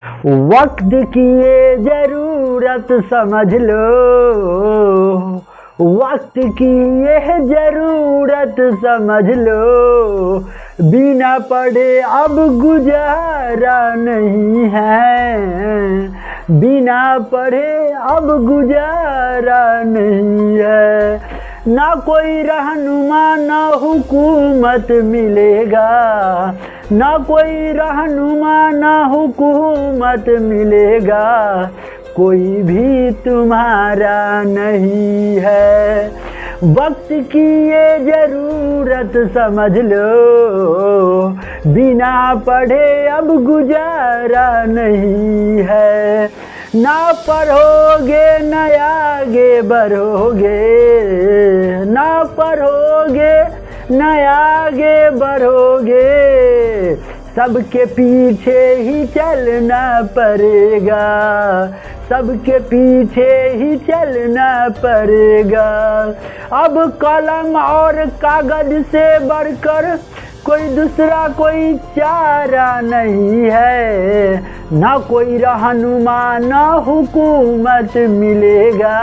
वक्त की ये जरूरत समझ लो, वक्त की ये जरूरत समझ लो, बिना पढ़े अब गुजारा नहीं है, बिना पढ़े अब गुजारा नहीं है। ना कोई रहनुमा ना हुकूमत मिलेगा, ना कोई रहनुमा ना हुकूमत मिलेगा, कोई भी तुम्हारा नहीं है। वक्त की ये जरूरत समझ लो, बिना पढ़े अब गुजारा नहीं है। ना पढ़ोगे न आगे बढ़ोगे, ना पढ़ोगे न आगे बढ़ोगे, सबके पीछे ही चलना पड़ेगा, सबके पीछे ही चलना पड़ेगा। अब कलम और कागज से बढ़कर कोई दूसरा कोई चारा नहीं है, ना कोई रहनुमा ना हुकूमत मिलेगा।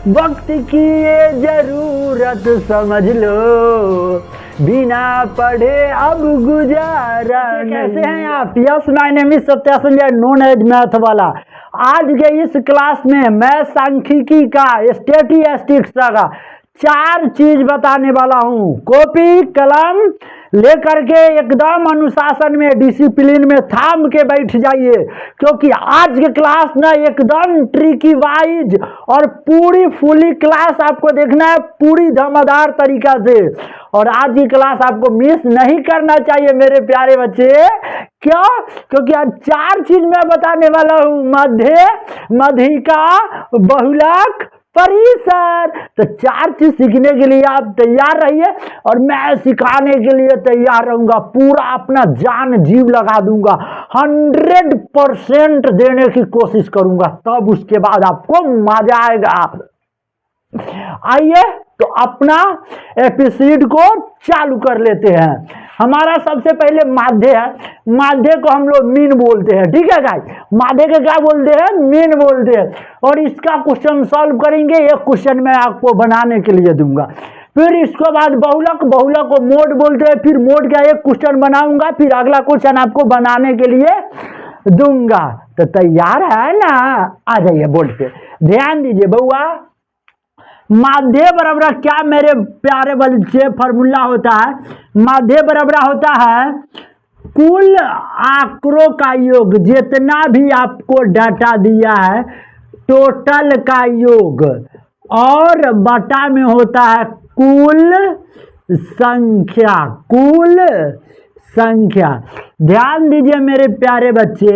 वक्त की ये जरूरत समझ लो, बिना पढ़े अब गुजारा। कैसे हैं आप? Yes, my name is Satya Sanjay, known as math वाला। आज के इस क्लास में मैं सांख्यिकी का, स्टैटिस्टिक्स का 4 चीज बताने वाला हूँ। कॉपी कलम लेकर के एकदम अनुशासन में, डिसिप्लिन में थाम के बैठ जाइए, क्योंकि आज की क्लास ना एकदम ट्रिकी वाइज और पूरी फुली क्लास आपको देखना है पूरी धमाकेदार तरीका से। और आज की क्लास आपको मिस नहीं करना चाहिए मेरे प्यारे बच्चे। क्यों? क्योंकि आज 4 चीज मैं बताने वाला हूँ। मध्य, मध्यिका, बहुलक, परिसर। तो 4 चीज सीखने के लिए आप तैयार रहिए और मैं सिखाने के लिए तैयार रहूंगा। पूरा अपना जान जीव लगा दूंगा, 100% देने की कोशिश करूंगा, तब उसके बाद आपको मजा आएगा। आइए तो अपना एपिसोड को चालू कर लेते हैं। हमारा सबसे पहले माध्य है। माध्य को हम लोग मीन बोलते हैं, ठीक है गाइस? माध्य के क्या बोलते हैं? मीन बोलते हैं। और इसका क्वेश्चन सॉल्व करेंगे। एक क्वेश्चन मैं आपको बनाने के लिए दूंगा। फिर इसके बाद बहुलक, बहुलक को मोड बोलते हैं। फिर मोड का एक क्वेश्चन बनाऊंगा, फिर अगला क्वेश्चन आपको बनाने के लिए दूंगा। तो तैयार है ना? आ जाइए बोर्ड पे, ध्यान दीजिए बउआ। माध्य बराबर क्या मेरे प्यारे बच्चे फॉर्मूला होता है? माध्य बराबर होता है कुल आंकड़ों का योग, जितना भी आपको डाटा दिया है टोटल का योग, और बटा में होता है कुल संख्या, कुल संख्या। ध्यान दीजिए मेरे प्यारे बच्चे,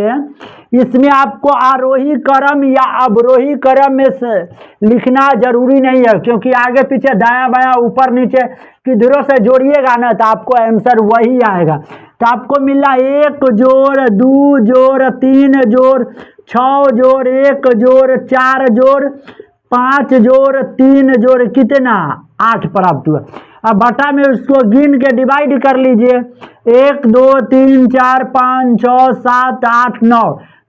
इसमें आपको आरोही क्रम या अवरोही क्रम में से लिखना जरूरी नहीं है, क्योंकि आगे पीछे दाया बाया ऊपर नीचे किधरों से जोड़िएगा ना तो आपको आंसर वही आएगा। तो आपको मिला 1 जोड़ 2 जोड़ 3 जोड़ 6 जोड़ 1 जोड़ 4 जोड़ 5 जोड़ 3 जोड़ कितना? 8 प्राप्त हुआ। अब बटा में उसको गिन के डिवाइड कर लीजिए। 1 2 3 4 5 6 7 8 9,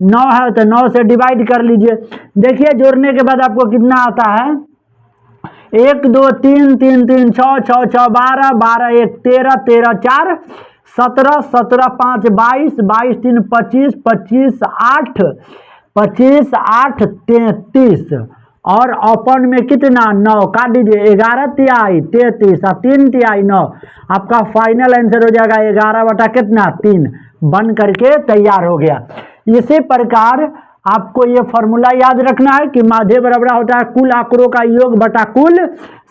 9 है तो 9 से डिवाइड कर लीजिए। देखिए जोड़ने के बाद आपको कितना आता है? 1 2 3 3 3 6 6 6 12 12 1 13 13 4 17 17 5 22 22 3 25 25 8 25 8 33 और ओपन में कितना? 9 काट दीजिए। 11 तिहाई 33 और 3 तिहाई 9। आपका फाइनल आंसर हो जाएगा 11 बटा कितना? 3 बन करके तैयार हो गया। इसी प्रकार आपको ये फॉर्मूला याद रखना है कि माध्य बराबर होता है कुल आंकड़ों का योग बटा कुल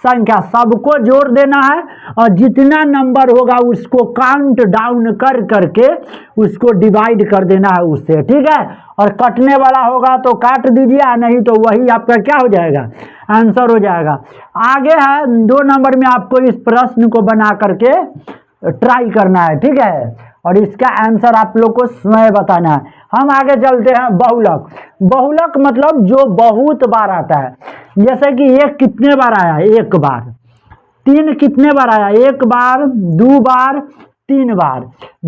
संख्या। सबको जोड़ देना है और जितना नंबर होगा उसको काउंट डाउन कर करके उसको डिवाइड कर देना है उससे, ठीक है? और कटने वाला होगा तो काट दीजिए, नहीं तो वही आपका क्या हो जाएगा? आंसर हो जाएगा। आगे है 2 नंबर में आपको इस प्रश्न को बना करके ट्राई करना है, ठीक है? और इसका आंसर आप लोग को स्वयं बताना है। हम आगे चलते हैं। बहुलक, बहुलक मतलब जो बहुत बार आता है। जैसे कि 1 कितने बार आया? 1 बार। 3 कितने बार आया? 1 बार 2 बार 3 बार।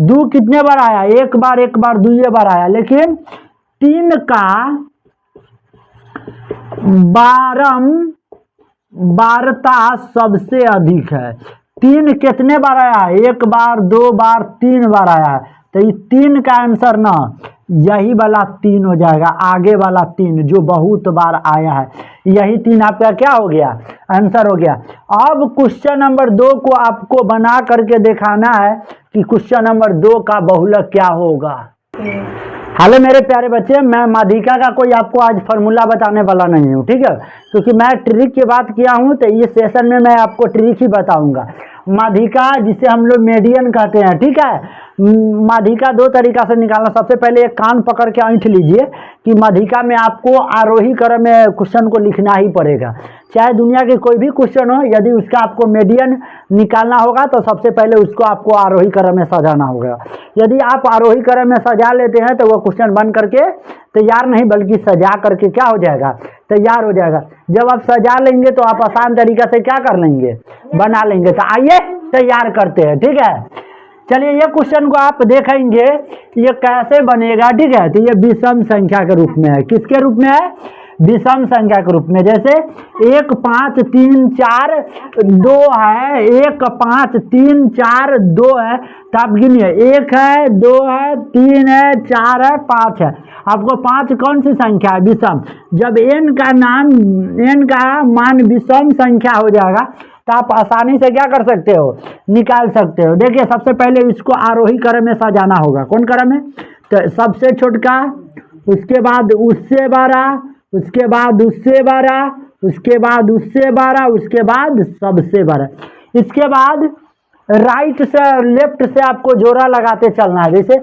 2 कितने बार आया? एक बार 2 बार आया, लेकिन 3 का बारंबारता सबसे अधिक है। 3 कितने बार आया? 1 बार, 2 बार, 3 बार आया है। तो ये 3 का आंसर ना यही वाला 3 हो जाएगा, आगे वाला 3 जो बहुत बार आया है, यही 3 आपका क्या हो गया? आंसर हो गया। अब क्वेश्चन नंबर 2 को आपको बना करके दिखाना है कि क्वेश्चन नंबर 2 का बहुलक क्या होगा। हेलो मेरे प्यारे बच्चे, मैं माध्यिका का कोई आपको आज फार्मूला बताने वाला नहीं हूँ, ठीक है, क्योंकि मैं ट्रिक की बात किया हूँ तो इस सेशन में मैं आपको ट्रिक ही बताऊंगा। माध्यिका जिसे हम लोग मीडियन कहते हैं, ठीक है। माध्यिका 2 तरीका से निकालना। सबसे पहले एक कान पकड़ के ऐंठ लीजिए कि माध्यिका में आपको आरोही क्रम में क्वेश्चन को लिखना ही पड़ेगा, चाहे दुनिया के कोई भी क्वेश्चन हो। यदि उसका आपको मीडियन निकालना होगा तो सबसे पहले उसको आपको आरोही क्रम में सजाना होगा। यदि आप आरोही क्रम में सजा लेते हैं तो वो क्वेश्चन बन करके तैयार नहीं बल्कि सजा करके क्या हो जाएगा? तैयार हो जाएगा। जब आप सजा लेंगे तो आप आसान तरीका से क्या कर लेंगे? बना लेंगे। तो आइए तैयार करते हैं, ठीक है। चलिए ये क्वेश्चन को आप देखेंगे ये कैसे बनेगा, ठीक है। तो ये विषम संख्या के रूप में है। किसके रूप में है? विषम संख्या के रूप में। जैसे 1 5 3 4 2 है, 1 5 3 4 2 है, तो आप गिनिए 1 है, 2 है, 3 है, 4 है, 5 है। आपको 5 कौन सी संख्या है? विषम। जब n का मान विषम संख्या हो जाएगा तो आप आसानी से क्या कर सकते हो? निकाल सकते हो। देखिए सबसे पहले इसको आरोही क्रम में सजाना होगा। कौन क्रम में? तो सबसे छोटका, उसके बाद उससे बड़ा, उसके बाद उससे बड़ा, उसके बाद उससे बड़ा, उसके बाद सबसे बड़ा। इसके बाद राइट से लेफ्ट से आपको जोड़ा लगाते चलना है। जैसे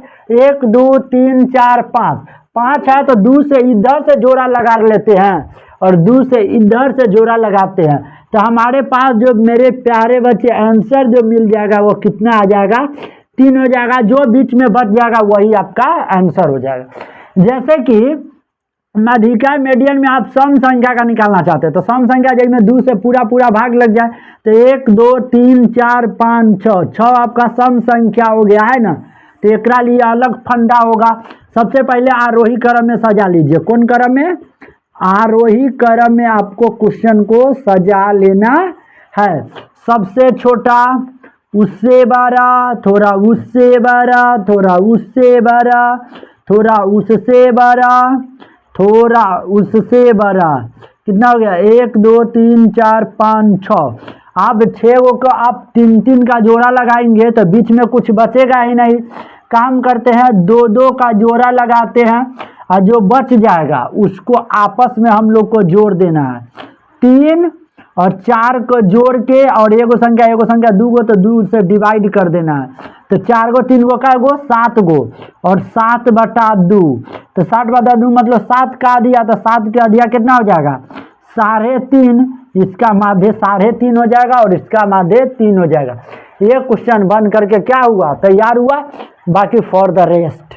1 2 3 4 5 है तो 2 से इधर से जोड़ा लगा लेते हैं और 2 से इधर से जोड़ा लगाते हैं, तो हमारे पास जो मेरे प्यारे बच्चे आंसर जो मिल जाएगा वो कितना आ जाएगा? 3 हो जाएगा। जो बीच में बच जाएगा वही आपका आंसर हो जाएगा। जैसे कि माध्यिका मीडियन में आप सम संख्या का निकालना चाहते हैं तो सम संख्या जिसमें 2 से पूरा भाग लग जाए तो 1 2 3 4 5 6 आपका सम संख्या हो गया है ना। तो एक लिए अलग फंडा होगा। सबसे पहले आरोही क्रम में सजा लीजिए। कौन क्रम में? आरोही क्रम में आपको क्वेश्चन को सजा लेना है। सबसे छोटा, उससे बड़ा, थोड़ा उससे बड़ा, थोड़ा उससे बड़ा, थोड़ा उससे बड़ा, थोड़ा उससे बड़ा। कितना हो गया? 1 2 3 4 5 6। अब 6 को आप 3 का जोड़ा लगाएंगे तो बीच में कुछ बचेगा ही नहीं। काम करते हैं 2 का जोड़ा लगाते हैं और जो बच जाएगा उसको आपस में हम लोग को जोड़ देना है। 3 और 4 को जोड़ के और एगो संख्या 2 को तो 2 से डिवाइड कर देना है। तो 4 को 3 को क्या गो? 7 गो और 7/2। तो 7/2 मतलब 7 का आधिया, तो 7 का आधिया कितना हो जाएगा? 3.5। इसका माध्य 3.5 हो जाएगा और इसका माध्य 3 हो जाएगा। ये क्वेश्चन बन करके क्या हुआ? तैयार हुआ। बाकी फॉर द रेस्ट